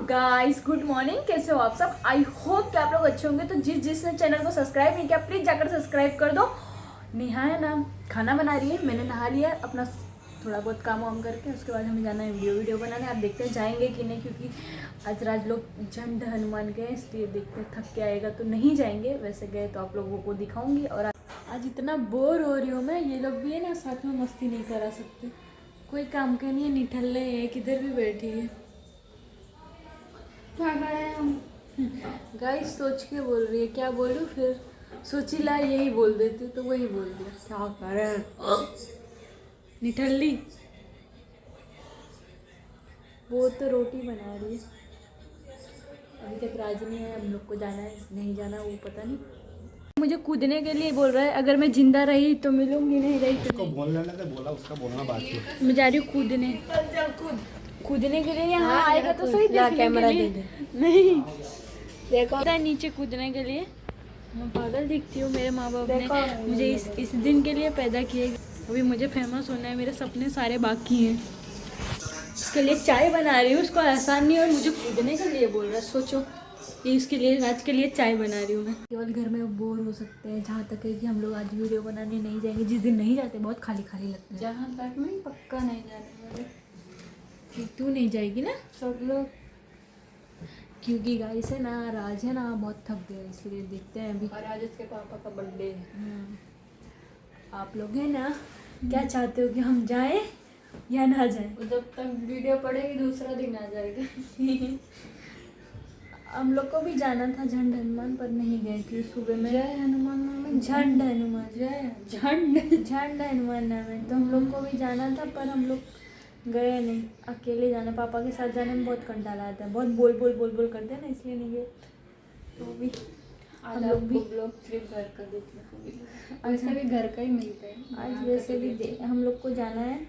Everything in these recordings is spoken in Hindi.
गाइस गुड मॉर्निंग, कैसे हो आप सब। आई होप कि आप लोग अच्छे होंगे। तो जिसने चैनल को सब्सक्राइब नहीं किया प्लीज जाकर सब्सक्राइब कर दो। नेहा है ना खाना बना रही है, मैंने नहा लिया है, अपना थोड़ा बहुत काम वाम करके उसके बाद हमें जाना है वीडियो बनाने। आप देखते हैं जाएंगे कि नहीं, क्योंकि आज राज लोग झंड हनुमान गए इसलिए देखते हैं थक के आएगा तो नहीं जाएंगे। वैसे गए तो आप लोगों को दिखाऊंगी। और आज इतना बोर हो रही हूँ मैं, ये लोग भी है ना साथ में मस्ती नहीं करा सकते, कोई काम के नहीं है, निठल्ले हैं, किधर भी बैठी है। क्या गए हम गाइस सोच के बोल रही है, क्या बोलूँ फिर सोची ला यही बोल देती तो वही बोल दिया। क्या करें निठल्ली, वो तो रोटी बना रही है। अभी तक राज नहीं है, हम लोग को जाना है नहीं जाना वो पता नहीं। मुझे कूदने के लिए बोल रहा है, अगर मैं जिंदा रही तो मिलूंगी, नहीं रही तो नहीं। बोलने लगा बोला उसका बोलना बाकी है। मैं जा रही हूँ कूदने, कूदने के लिए। यहाँ आएगा तो सही देखने के लिए। नहीं देखो नीचे कूदने के लिए। मैं पागल दिखती हूँ, मेरे माँ बाप ने मुझे इस दिन के लिए पैदा किए। अभी मुझे फेमस होना है, मेरे सपने सारे बाकी हैं। इसके लिए चाय बना रही हूँ, उसको आसान नहीं और मुझे कूदने के लिए बोल रहा है। सोचो ये इसके लिए, आज के लिए चाय बना रही हूँ मैं। केवल घर में बोर हो सकते हैं, जहाँ तक है कि हम लोग आज वीडियो बनाने नहीं जाएंगे। जिस दिन नहीं जाते बहुत खाली खाली लगता है। जहाँ तक मैं पक्का नहीं जाने वाले। तू नहीं जाएगी ना सब लोग, क्योंकि गाइस है ना राज है ना बहुत थक गया, इसलिए देखते हैं अभी। और आज उसके पापा का बर्थडे है। आप लोग है ना क्या चाहते हो कि हम जाएं या ना जाएं? जब तक वीडियो पड़ेगी दूसरा दिन आ जाएगा। हम लोग को भी जाना था झंड हनुमान, पर नहीं गए थे सुबह में। जय हनुमान, झंड हनुमान, झंड हनुमान नाम है। तो हम लोग को भी जाना था पर हम लोग गए नहीं। अकेले जाना, पापा के साथ जाने में बहुत कंटाला आता है, बहुत बोल बोल करते हैं ना, इसलिए नहीं गए। तो भी हम लोग भी सिर्फ घर का देखने को मिला। वैसे भी घर का ही मिलता है आज। वैसे भी हम लोग को जाना है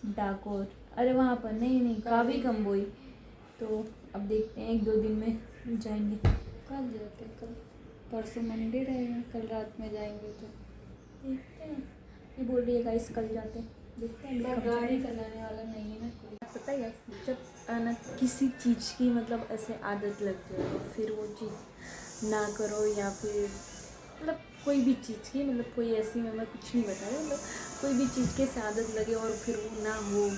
डाकोर, अरे वहाँ पर नहीं कावी कम्बोई। तो अब देखते हैं 1-2 दिन में जाएंगे। कल जाते हैं, कल परसों मंडे रहेगा, कल रात में जाएंगे तो देखते हैं। ये बोल रही है गाइस कल जाते हैं, देखते हैं। गाड़ी चलाने वाला नहीं है ना कोई। पता है जब ना किसी चीज़ की मतलब ऐसे आदत लग जाए और फिर वो चीज़ ना करो, या फिर मतलब कोई भी चीज़ की मतलब कोई ऐसी, मैं कुछ नहीं बता रही, मतलब कोई भी चीज़ की आदत लगे और फिर वो ना हो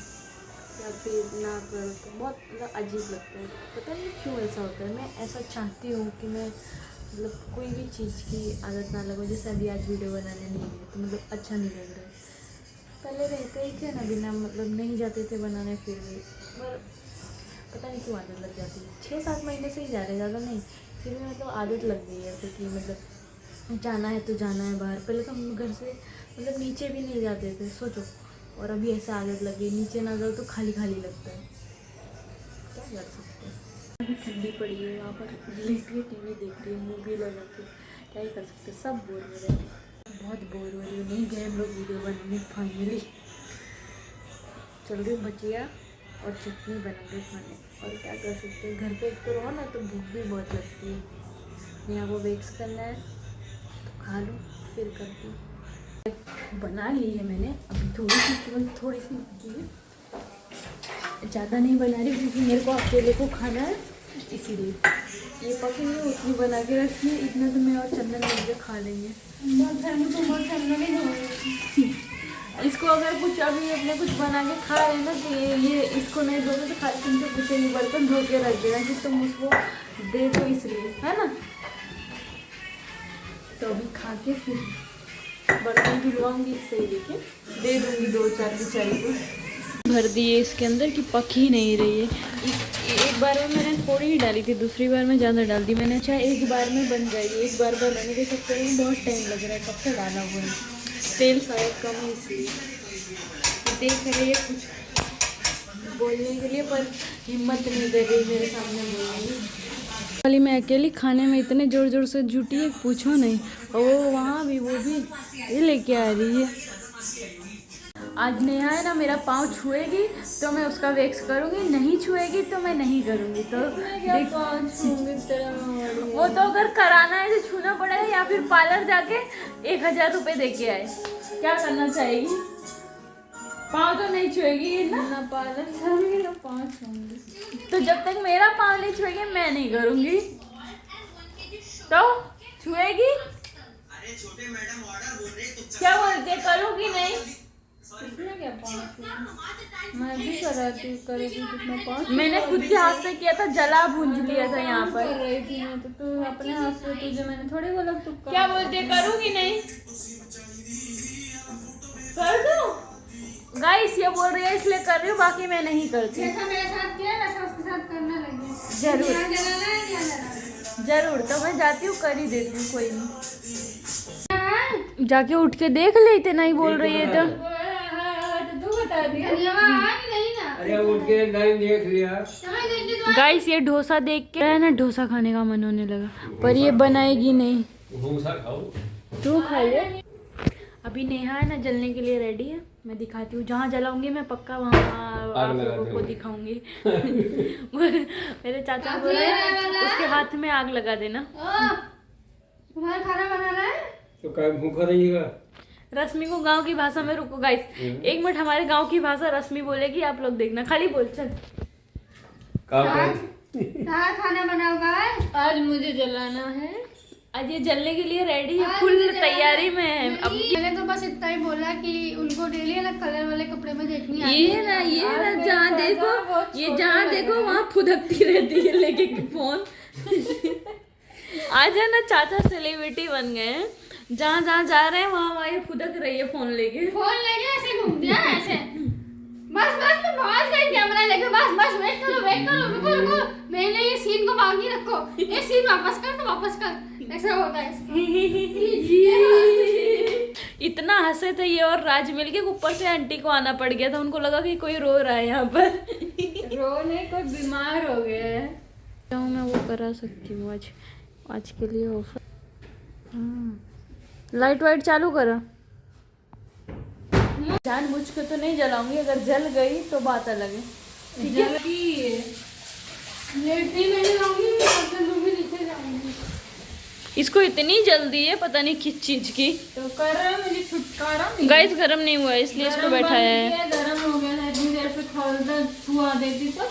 या फिर ना करो तो बहुत मतलब अजीब लगता है। पता नहीं क्यों ऐसा होता है। मैं ऐसा चाहती हूँ कि मैं मतलब कोई भी चीज़ की आदत ना लगो। जैसे अभी आज वीडियो बनाने नहीं गए तो मतलब अच्छा नहीं लग रहा है। पहले रहते ही थे ना बिना मतलब नहीं जाते थे बनाने, फिर भी पर पता नहीं क्यों आदत लग जाती है। 6-7 महीने से ही जा रहे, ज़्यादा नहीं, फिर भी मतलब आदत लग गई है ऐसे कि मतलब जाना है तो जाना है बाहर। पहले तो हम घर से मतलब नीचे भी नहीं जाते थे, सोचो। और अभी ऐसा आदत लग गई, नीचे ना जाओ तो खाली खाली लगता है। क्या कर सकते हैं। अभी ठंडी पड़ी है, वहाँ पर लेट के टीवी देख रही है, मूवी लगा के। क्या ही कर सकते, सब बोर हो रहे हैं। बहुत बोर हो रही हूँ, नहीं गए हम लोग वीडियो बनाने। फाइनली चल रही हूँ भजिया और चटनी बना के खाने। और क्या कर सकते हैं, घर पे एक तो रहो ना तो भूख भी बहुत लगती है। यहाँ वो वेक्स करना है तो खा लो, फिर करती हूँ। बना ली है मैंने, अभी थोड़ी सी, केवल थोड़ी सी की है, ज़्यादा नहीं बना रही क्योंकि मेरे को अकेले को खाना है, इसीलिए। ये पकी नहीं उतनी बना के रखी है, इतना तो मैं और चंदन मिलकर खा लेंगे। इसको अगर कुछ अभी अपने कुछ बना के खा रहे ना तो ये इसको नहीं दोगे तो खाली तुमसे पूछेंगे, बर्तन धो के रख देना कि तुम उसको दे दो, इसलिए है ना। तो अभी खा के फिर बर्तन धुलवाऊंगी, इससे लेके दे दूँगी 2-4 बेचारी को। भर दिए इसके अंदर कि पक ही नहीं रही है। एक बार में मैंने थोड़ी ही डाली थी, दूसरी बार में ज़्यादा डाल दी मैंने। अच्छा एक बार में बन जाएगी, एक बार बनाने के चक्कर में बहुत टाइम लग रहा है, कब से डाला हुआ है। तेल शायद कम है इसलिए देख रही है कुछ बोलने के लिए, पर हिम्मत नहीं दे रही मेरे सामने बोलने की। खाली मैं अकेली खाने में इतने ज़ोर ज़ोर से जुटी है, पूछो नहीं। और वहाँ भी वो भी ये लेके आ रही है। आज नेहा है ना मेरा पाँव छुएगी तो मैं उसका वेक्स करूँगी, नहीं छुएगी तो मैं नहीं करूँगी। तो वो तो अगर कराना है तो छूना पड़ेगा, या फिर पार्लर जाके 1000 रुपये दे के आए। क्या करना चाहेगी? पाँव तो नहीं छुएगी ना पालन करूंगी ना पाँव छूंगी। तो जब तक मेरा पाँव नहीं छुएगी मैं नहीं करूंगी। तो छुएगी? अरे छोटे मैडम ऑर्डर बोल रहे तो क्या बोलते करूंगी नहीं? इसमें क्या पाँव मैं भी कराती करेगी कितना पाँव। मैंने खुद के हाथ से किया था, जला भूंज लिया था यहाँ पर। कर रही थी मैं तो तू अपने हाथ से, तुझे मैंने थोड़ी बोला तू क्या बोलते करूंगी नहीं? कर दो गाइस, ये बोल रही है इसलिए कर रही हूँ, बाकी मैं नहीं करती। जैसा मेरे साथ किया वैसा उसके साथ करना लगे। जरूर जरूर, तो मैं जाती हूँ कर ही देती हूँ, कोई नहीं। जाके उठ के देख ले, इतना ही बोल रही है तो तू बता दी। अरे उठ के नहीं देख लिया। गाइस ये डोसा देख के है ना, डोसा खाने का मन होने लगा, पर ये बनाएगी नहीं। डोसा खाओ, तू खा ले। अभी नेहा है ना जलने के लिए रेडी है, मैं दिखाती हूँ। जहाँ जलाऊंगी मैं पक्का वहाँ आप लोगों को दिखाऊंगी। मेरे चाचा बोल रहे हैं उसके हाथ में आग लगा देना। तुम्हारा खाना बनाना है तो क्या भूखा रहिएगा? रश्मि को गांव की भाषा में, रुको गाइस 1 मिनट, हमारे गांव की भाषा रश्मि बोलेगी, आप लोग देखना, खाली बोल। चल खाना बनाओगा? आज मुझे जलाना है, आज ये जलने के लिए रेडी है, फुल तैयारी में है। अब मैंने तो बस इतना ही बोला कि उनको डेली अलग कलर वाले कपड़े में देखनी है। ये ना जहाँ देखो, ये जहाँ देखो वहाँ फुदकती रहती है लेके फोन। आज है ना चाचा सेलिब्रिटी बन गए हैं, जहाँ जहाँ जा रहे हैं वहाँ ये फुदक रही है फोन लेके ऐसे घूमते हैं ऐसे। बस मैं पहुंच गई कैमरा लेके। बस वेट करो रुको। मैंने ये सीन को बाकी रखो, ये सीन वापस कर, ऐसा होता है। इतना हंसे थे ये और राज मिल के, ऊपर से आंटी को आना पड़ गया था, उनको लगा कि कोई रो रहा है यहाँ पर। रोने कोई बीमार हो गया है। तो मैं वो करा सकती हूँ आज के लिए ऑफर। लाइट वाइट चालू करा, जानबूझ के तो नहीं जलाऊंगी, अगर जल गई तो बात अलग है। ठीक है, इसको इतनी जल्दी है पता नहीं किस चीज की। तो कर रहा है मुझे छुटकारा। गैस गरम नहीं हुआ है इसलिए इसको बैठाया है। गरम हो गया था, इतनी देर पे थोड़ा छुआ देती तो।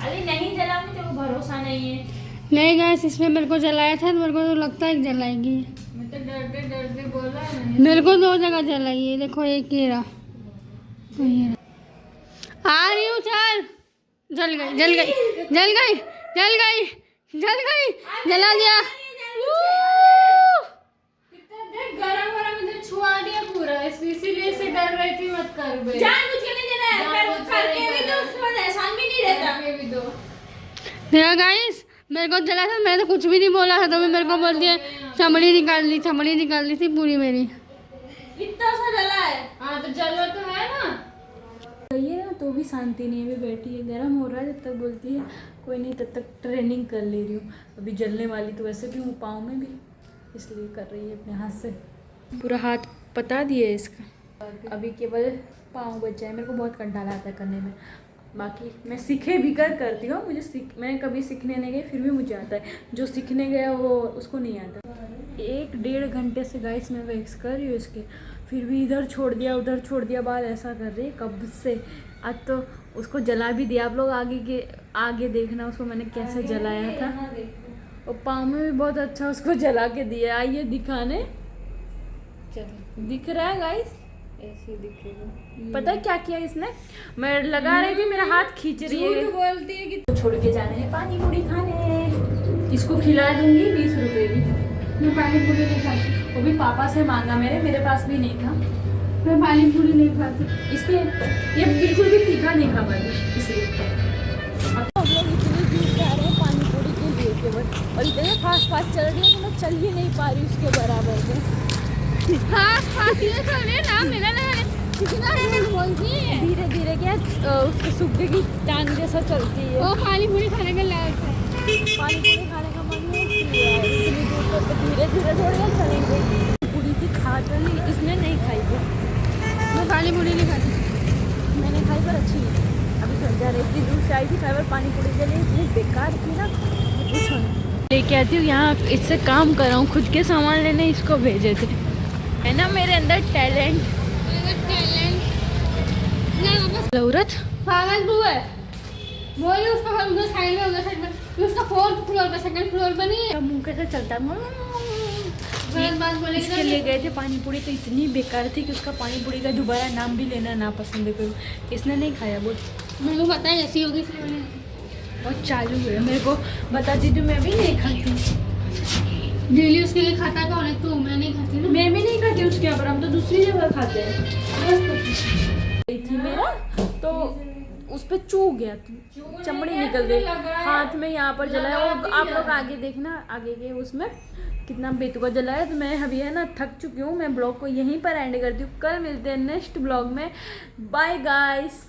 अरे नहीं जलाऊंगी तो भरोसा नहीं है। नहीं गैस, इसमें मेरे को जलाया था, मेरे को तो लगता है जलाएगी। मैं तो डरते बोला है। मेरे को 2 जगह जलाई है, देखो एक ये रहा, आ रही हूँ। चल, जल गई, जला दिया। गरम इधर छुआ दिया पूरा, इसीलिए से डर रही थी। मत कर बे, जानबूझ के नहीं जलाया, करके भी तो उसके बाद एहसान भी नहीं रहता। देखा गाइस, मेरे को जला था, मैंने तो कुछ भी नहीं बोला था, तो मेरे को बोल दिया चमड़ी निकाल ली थी पूरी मेरी। इतना सा जला है। हाँ तो जलवा तो है ना। ये ना तो भी शांति नहीं है, अभी बैठी है, गर्म हो रहा है, जब तक बोलती है कोई नहीं, तब तक ट्रेनिंग कर ले रही हूँ। अभी जलने वाली तो वैसे भी हूँ पाँव में भी, इसलिए कर रही है अपने हाथ से। पूरा हाथ पता दिए इसका, अभी केवल पाँव बचा है। मेरे को बहुत कंटाला आता है करने में, बाकी मैं सीखे भी करती हूँ। मैं कभी सीखने नहीं गई, फिर भी मुझे आता है। जो सीखने गया वो उसको नहीं आता। 1-1.5 घंटे से गाइस मैं वैक्स कर रही हूँ इसके, फिर भी इधर छोड़ दिया उधर छोड़ दिया, बाल ऐसा कर रही है कब से। आज तो उसको जला भी दिया, आप लोग आगे देखना उसको मैंने कैसे जलाया था। और पाँव में भी बहुत अच्छा उसको जला के दिया। आइए दिखाने, चलो दिख रहा है गाइस, ऐसे दिखेगा। पता है क्या किया इसने, मैं लगा रही थी, मेरा हाथ खींच रही है। तो बोलती है कि छोड़ के जाने हैं पानी पूरी खाने, इसको खिला दूंगी 20 रुपए की। मैं पानी पूरी नहीं खाती, वो भी पापा से मांगा, मेरे पास भी नहीं था। मैं पानी पूरी नहीं खाती, इसलिए ये बिल्कुल भी तीखा नहीं खा पाती, इसलिए। अब लोग इतनी दूर जा रहे हैं पानी पूरी के लिए केवल, और इतने फास्ट चल रही है कि मैं चल ही नहीं पा रही उसके बराबर में। धीरे धीरे क्या उसके सूखे की टांग जैसा चलती है। वो पानी पूरी खाने का लायक है। पानी पूरी खाने का मन नहीं किया, धीरे धीरे थोड़ी चलेंगे। पूरी थी खा तो नहीं, इसने नहीं खाई वो। मैं पानी पूरी नहीं खाती, मैंने खाई पर अच्छी नहीं। अभी घर जा रही थी, दूर से आई थी, खाई पर पानी पूरी के लिए इतनी बेकार थी ना, कुछ नहीं। लेके आती हूँ यहाँ, इससे काम कर रहा हूँ, खुद के सामान लेने इसको भेजे थे। है ना मेरे अंदर टैलेंट। जरूरत पागल तू है। बोली उसका घर उधर साइड में उसका 4th फ्लोर पे 2nd फ्लोर पे नहीं है। मुंह कैसे चलता है गलत बात बोलेगी इसके लिए गए थे पानी पूरी, तो इतनी बेकार थी कि उसका पानी पूरी का दोबारा नाम भी लेना ना पसंद करूँ। इसने नहीं खाया, बहुत मेरे को पता है ऐसी होगी इसलिए मैंने बहुत चालू है। मेरे को बताती तो मैं भी नहीं खाती, डेली उसके लिए खाता कौन है? तू। मैं नहीं खाती ना। मैं भी नहीं खाती उसके ऊपर, हम तो दूसरी जगह खाते हैं। गई थी मेरा तो उस पे चू गया, चमड़ी निकल गई हाथ में, यहाँ पर जलाया। और आप लोग आगे देखना, आगे के उसमें कितना बेतुका जलाया। तो मैं अभी है ना थक चुकी हूँ, मैं ब्लॉग को यहीं पर एंड करती हूँ। कल मिलते हैं नेक्स्ट ब्लॉग में। Bye guys.